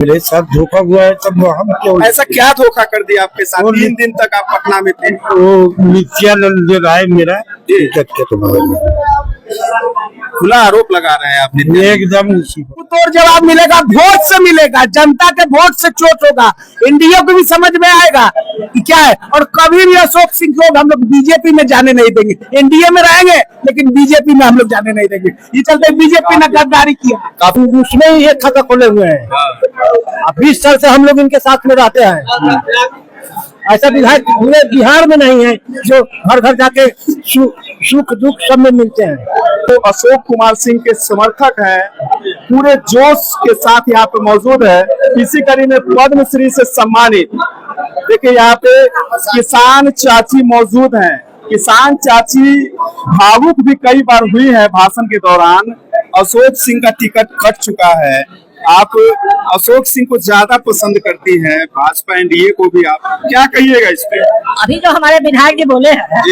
मेरे साथ धोखा हुआ है तब हम क्यों। ऐसा क्या धोखा कर दिया आपके साथ? 3 दिन तक आप पटना में थे। वो नित्यानंद जो है मेरा खुला आरोप लगा रहे हैं आपने। एकदम उसी को तोड़ जवाब मिलेगा, वोट से मिलेगा, जनता के वोट से चोट होगा। एनडीए को भी समझ में आएगा कि क्या है। और कभी भी अशोक सिंह को हम लोग बीजेपी में जाने नहीं देंगे। एनडीए में रहेंगे लेकिन बीजेपी में हम लोग जाने नहीं देंगे। ये चलते बीजेपी ने गद्दारी किया, काफी उसमें ही ये खाता खोले हुए हैं। 20 साल से हम लोग इनके साथ में रहते हैं। ऐसा विधायक पूरे बिहार में नहीं है जो घर घर जाके सुख दुख सब में मिलते हैं। तो अशोक कुमार सिंह के समर्थक हैं, पूरे जोश के साथ यहाँ पे मौजूद है। इसी कड़ी में पद्मश्री से सम्मानित देखिए यहाँ पे किसान चाची मौजूद हैं। किसान चाची भावुक भी कई बार हुई है भाषण के दौरान। अशोक सिंह का टिकट कट चुका है। आप अशोक सिंह को ज्यादा पसंद करती हैं, भाजपा एनडीए को भी। आप क्या कहिएगा इस पे? अभी जो हमारे विधायक जी बोले हैं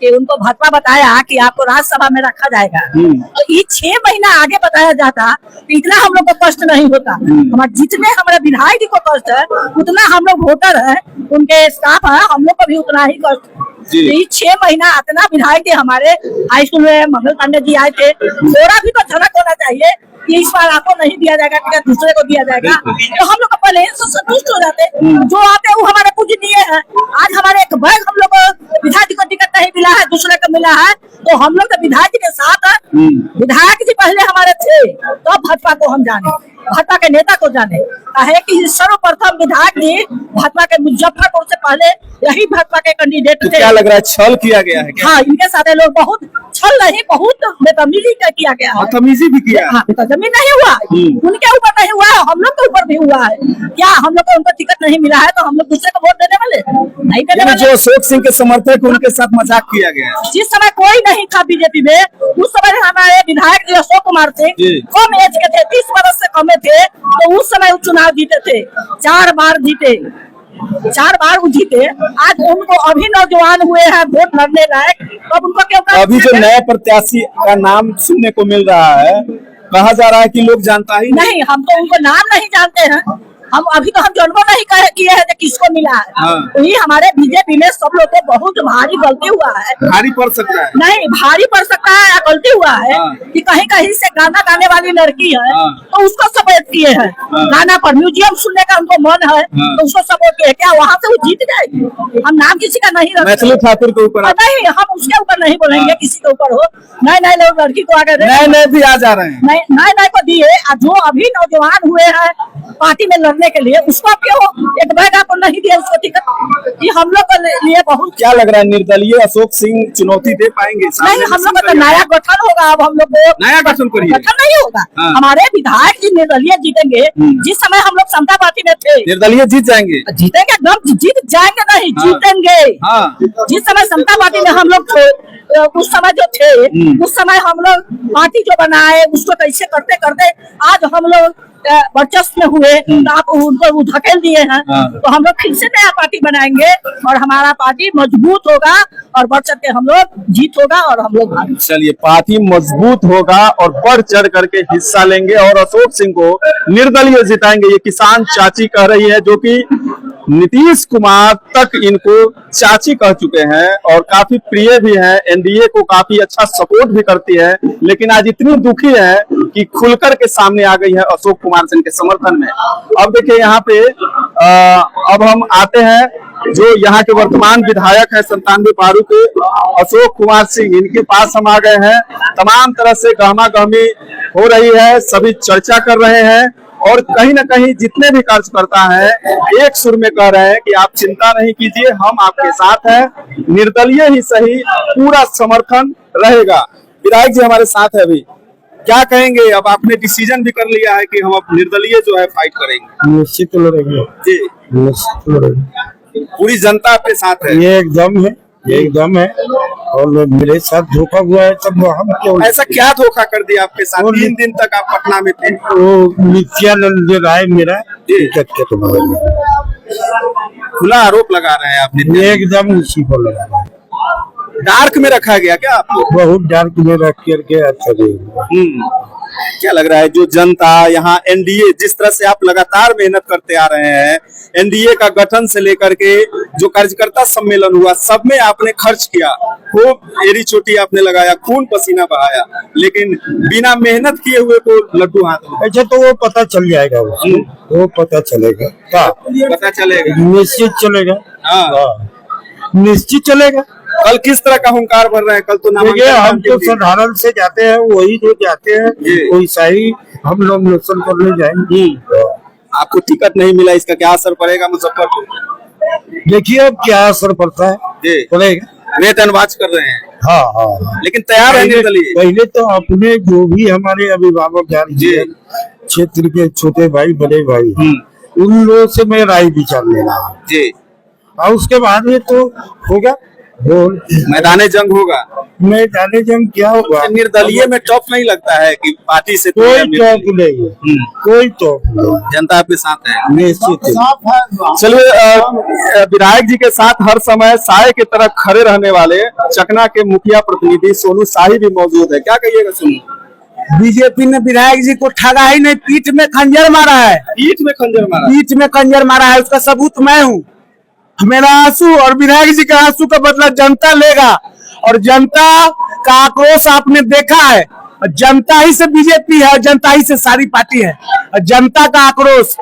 कि उनको भाजपा बताया कि आपको राज्यसभा में रखा जाएगा, तो ये 6 महीना आगे बताया जाता तो इतना हम लोग को कष्ट नहीं होता। हमारे जितने हमारे विधायक जी को कष्ट है उतना हम लोग वोटर है, उनके स्टाफ है, हम लोग को भी उतना ही कष्ट। ये 6 महीना इतना विधायक जी हमारे हाई स्कूल में मंगल पांडे जी आए थे, थोड़ा भी तो झलक होना चाहिए कि इस बार आपको नहीं दिया जाएगा, टिकट दूसरे को दिया जाएगा। तो हम लोग पहले से संतुष्ट हो जाते। जो आते वो हमारे पूजनीय है। आज हमारे एक बैग हम लोग विधायक को टिकट नहीं मिला है, दूसरे को मिला है, तो हम लोग तो विधायक के साथ है। विधायक जी पहले हमारे थे तो भाजपा को हम जाने, भाजपा के नेता को जाने। है कि सर्वप्रथम विधायक जी भाजपा के मुजफ्फरपुर से पहले यही भाजपा के कैंडिडेट थे। क्या लग रहा है छल किया गया है क्या? हाँ, इनके साथ लोग बहुत छल नहीं, बहुत बेतमीजी किया गया है। बदतमीजी भी किया। हाँ, जमीन नहीं हुआ, उनके ऊपर नहीं हुआ है, हम लोग के ऊपर भी हुआ है। क्या हम लोग को उनको टिकट नहीं मिला है तो हम लोग दूसरे को वोट देने वाले नहीं देने वाले। जो अशोक सिंह के समर्थक उनके साथ मजाक किया गया। जिस समय कोई नहीं था बीजेपी में, उस समय हमारे विधायक जी अशोक कुमार सिंह कम एज के थे, 30 वर्ष से कम थे, तो उस समय वो चुनाव जीते थे, 4 बार जीते, 4 बार वो जीते। आज उनको अभी नौजवान हुए हैं वोट लड़ने लायक, तब उनको क्यों? अभी जो नए प्रत्याशी का नाम सुनने को मिल रहा है, कहा जा रहा है कि लोग जानता ही नहीं। हम तो उनको नाम नहीं जानते हैं। हम अभी तो हम जन्म नहीं किए हैं किसको मिला है। तो ये हमारे बीजेपी में सब लोग को बहुत भारी गलती हुआ है। भारी पड़ सकता है? नहीं, भारी पड़ सकता है, गलती हुआ है कि कहीं कहीं से गाना गाने वाली लड़की है तो उसको सपोर्ट किए हैं। गाना पर म्यूजियम सुनने का उनको मन है तो उसको सपोर्ट किए। क्या वहाँ से वो जीत जाएगी? हम नाम किसी का नहीं रखते। मैथिली ठाकुर के ऊपर नहीं, हम उसके ऊपर नहीं बोलेंगे, किसी के ऊपर हो। नए लोग लड़की को आगे नए भी आ जा रहे हैं, नए को दिए। जो अभी नौजवान हुए हैं पार्टी में लड़ने के लिए, उसको क्यों एक बैग आपको नहीं दिया उसको टिकट? ये हम लोग के लिए बहुत। क्या लग रहा है निर्दलीय अशोक सिंह चुनौती दे पाएंगे? नहीं, हम लोग का तो नया गठन होगा। अब हम लोग को नया गठन करिए। गठन नहीं होगा। हमारे विधायक जी निर्दलीय जीतेंगे। जिस समय हम लोग समता पार्टी में थे, निर्दलीय जीत जाएंगे। जीतेंगे एकदम, जीत जाएंगे नहीं, जीतेंगे। जिस समय समता पार्टी में हम लोग थे, उस समय जो थे, उस समय हम लोग पार्टी जो बनाए उसको कैसे करते करते आज हम लोग वर्चस्व में हुए, तो आप उनको धकेल दिए हैं। तो हम लोग फिर से नया पार्टी बनाएंगे और हमारा पार्टी मजबूत होगा और बढ़ चढ़ के हम लोग जीत होगा और हम लोग। चलिए, पार्टी मजबूत होगा और बढ़ चढ़ करके हिस्सा लेंगे और अशोक सिंह को निर्दलीय जिताएंगे। ये किसान चाची कह रही है, जो कि नीतीश कुमार तक इनको चाची कह चुके हैं और काफी प्रिय भी है। एनडीए को काफी अच्छा सपोर्ट भी करती है, लेकिन आज इतनी दुखी है कि खुलकर के सामने आ गई है अशोक कुमार सिंह के समर्थन में। अब देखिए यहाँ पे अब हम आते हैं जो यहाँ के वर्तमान विधायक है 97 पारू के अशोक कुमार सिंह। इनके पास हम आ गए हैं। तमाम तरह से गहमा गहमी हो रही है, सभी चर्चा कर रहे हैं और कहीं ना कहीं जितने भी कार्यकर्ता हैं एक सुर में कह रहे हैं कि आप चिंता नहीं कीजिए, हम आपके साथ हैं, निर्दलीय ही सही, पूरा समर्थन रहेगा। विधायक जी हमारे साथ है। अभी क्या कहेंगे? अब आपने डिसीजन भी कर लिया है कि हम अब निर्दलीय जो है फाइट करेंगे। निश्चित लड़ेंगे जी, निश्चित लड़ेंगे। पूरी जनता आपके साथ है? ये एकदम है, एकदम है। और मेरे साथ धोखा हुआ है तब हम क्यों। ऐसा क्या धोखा कर दिया आपके साथ? 3 दिन तक आप पटना में थे। वो नित्यानंद जो है मेरा खुला आरोप लगा रहे हैं आपने। एकदम उसी को लगा। डार्क में रखा गया क्या आपको? बहुत डार्क में रख करके अच्छा क्या लग रहा है जो जनता यहाँ एनडीए, जिस तरह से आप लगातार मेहनत करते आ रहे हैं, एनडीए का गठन से लेकर के जो कार्यकर्ता सम्मेलन हुआ सब में आपने खर्च किया, खूब एड़ी चोटी आपने लगाया, खून पसीना बहाया, लेकिन बिना मेहनत किए हुए को लड्डू हाथ में। अच्छा तो वो पता चल जाएगा, वो पता चलेगा, क्या पता चलेगा, निश्चित चलेगा। हाँ निश्चित चलेगा। कल किस तरह का हुंकार भर रहे हैं? कल तो देखिए हम तो साधारण से जाते हैं, वही जो जाते हैं वैसा ही हम लोग नोशन करने जाएंगे। आपको टिकट नहीं मिला, इसका क्या असर पड़ेगा मुजफ्फरपुर? देखिए अब क्या असर पड़ता है, पड़ेगा। वेट एंड वॉच कर रहे हैं। हाँ हाँ, लेकिन तैयार है निर्दलीय। पहले तो अपने जो भी हमारे अभिभावक क्षेत्र के छोटे भाई बड़े भाई, उन लोगों से मैं राय विचार लेना जी, और उसके बाद में तो होगा, मैदाने जंग होगा। मैदाने जंग क्या होगा? निर्दलीय में टॉप नहीं लगता है कि पार्टी से कोई टॉप नहीं, कोई टॉप नहीं, जनता आपके साथ है निश्चित। चलिए, विधायक जी के साथ हर समय साये की तरह खड़े रहने वाले चकना के मुखिया प्रतिनिधि सोनू शाही भी मौजूद है। क्या कहिएगा सोनू? बीजेपी ने विधायक जी को ठगा ही नहीं, पीठ में खंजर मारा है। पीठ में खंजर मारा? पीठ में खंजर मारा है, उसका सबूत मैं हूँ। मेरा आंसू और विधायक जी के आंसू का बदला जनता लेगा, और जनता का आक्रोश आपने देखा है। जनता ही से बीजेपी है, जनता ही से सारी पार्टी है। जनता का आक्रोश,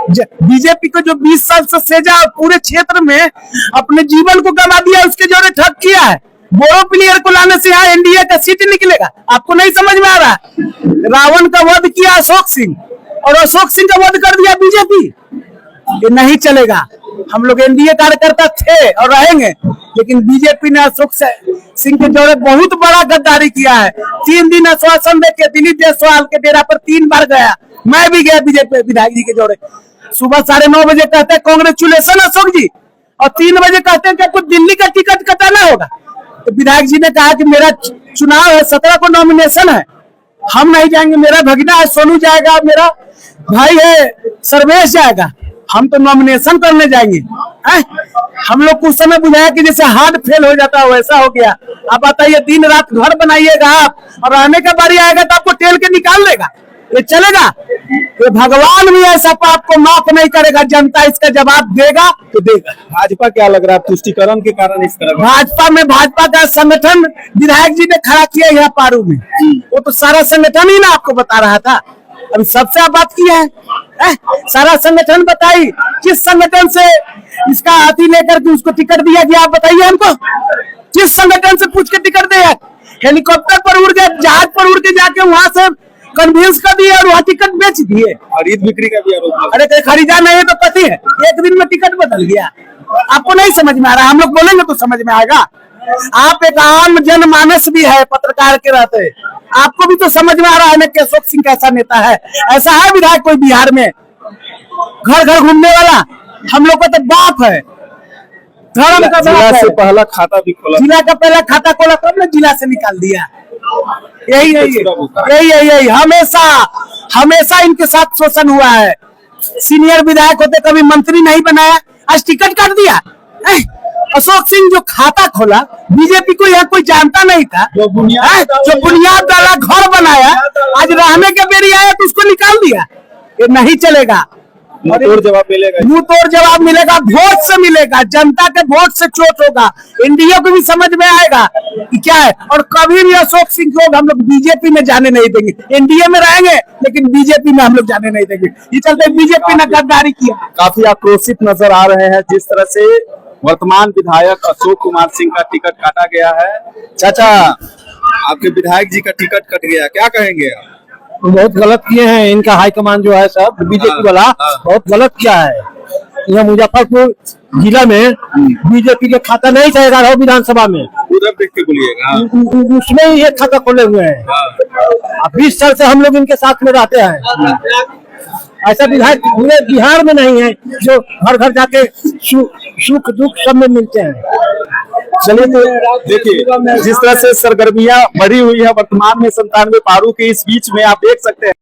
बीजेपी को जो 20 साल से सेजा पूरे क्षेत्र में अपने जीवन को गंवा दिया, उसके जोड़े ठग किया है। बोरो प्लेयर को लाने से यहाँ एनडीए का सीट निकलेगा, आपको नहीं समझ में आ रहा? रावण का वध किया अशोक सिंह, और अशोक सिंह का वध कर दिया बीजेपी। ये नहीं चलेगा। हम लोग एनडीए कार्यकर्ता थे और रहेंगे, लेकिन बीजेपी ने अशोक सिंह के जोड़े बहुत बड़ा गद्दारी किया है। 3 दिन आश्वासन देके दिलीप जायसवाल के डेरा पर 3 बार गया, मैं भी गया बीजेपी विधायक जी के जोड़े। सुबह 9:30 बजे कहते हैं कांग्रेचुलेशन अशोक जी, और 3 बजे कहते हैं कि आपको दिल्ली का टिकट कटाना होगा। तो विधायक जी ने कहा कि मेरा चुनाव है, 17 को नॉमिनेशन है, हम नहीं जाएंगे। मेरा भगना है सोनू जाएगा, मेरा भाई है सर्वेश जाएगा, हम तो नॉमिनेशन करने जाएंगे। हम लोग कुछ समय बुझाया कि जैसे हार्ट फेल हो जाता है वैसा हो गया। आप बताइए, दिन रात घर बनाइएगा आप, और रहने का बारी आएगा तो आपको टेल के निकाल देगा, ये चलेगा? ये भगवान भी ऐसा पाप को माफ नहीं करेगा, जनता इसका जवाब देगा तो देगा। भाजपा क्या लग रहा है तुष्टिकरण के कारण इस तरह? भाजपा का संगठन विधायक जी ने खड़ा किया यहाँ पारू में, वो तो सारा संगठन ही ना आपको बता रहा था। अभी सबसे आप बात की है, सारा संगठन बताई, किस संगठन से इसका हाथी लेकर के उसको टिकट दिया गया, आप बताइए हमको। किस संगठन से पूछ के टिकट दिया? हेलीकॉप्टर पर उड़ गए, जहाज पर उड़ के जाके वहां से कन्विंस कर दिए और वहाँ टिकट बेच दिए। खरीद बिक्री का भी आरोप। अरे खरीदा नहीं है तो कथी है, एक दिन में टिकट बदल गया। आपको नहीं समझ में आ रहा, हम लोग बोलेंगे तो समझ में आएगा। आप एक आम जनमानस भी है, पत्रकार के रहते, आपको भी तो समझ में आ रहा है ना कि अशोक सिंह कैसा नेता है। ऐसा है विधायक कोई बिहार में घर घर घूमने वाला? हम लोग का तो बाप है, धर्म का बाप है। पहला खाता भी खोला, जिला का पहला खाता खोला तब ना जिला से निकाल दिया। यही हमेशा इनके साथ शोषण हुआ है। सीनियर विधायक होते कभी मंत्री नहीं बनाया, आज टिकट काट दिया। अशोक सिंह जो खाता खोला, बीजेपी को यहाँ कोई जानता नहीं था, जो बुनियाद डाला, घर बनाया, आज रहने के बेरी आया तो उसको निकाल दिया। ये नहीं चलेगा, मुंह तोड़ जवाब मिलेगा, मुंह तोड़ जवाब मिलेगा, वोट से मिलेगा, जनता के वोट से चोट होगा। एनडीए को भी समझ में आएगा कि क्या है, और कभी भी अशोक सिंह को हम लोग बीजेपी में जाने नहीं देंगे। एनडीए में रहेंगे लेकिन बीजेपी में हम लोग जाने नहीं देंगे। ये चलते बीजेपी ने गद्दारी किया। काफी आक्रोशित नजर आ रहे हैं जिस तरह से वर्तमान विधायक अशोक कुमार सिंह का टिकट काटा गया है। चाचा, आपके विधायक जी का टिकट कट गया, क्या कहेंगे आप? बहुत गलत किए हैं इनका हाईकमान जो है सब बीजेपी वाला, बहुत गलत किया है। यहाँ मुजफ्फरपुर जिला में बीजेपी के खाता नहीं था 11 विधानसभा में, उधर देख के बोलिएगा, उसमें ही एक खाता खोले हुए हैं। 20 साल से हम लोग इनके साथ में रहते हैं। ऐसा विधायक पूरे बिहार में नहीं है जो घर घर जाके सुख दुख सब में मिलते हैं। चलिए, तो देखिए जिस तरह से सरगर्मियां बढ़ी हुई है वर्तमान में 97 पारू के, इस बीच में आप देख सकते हैं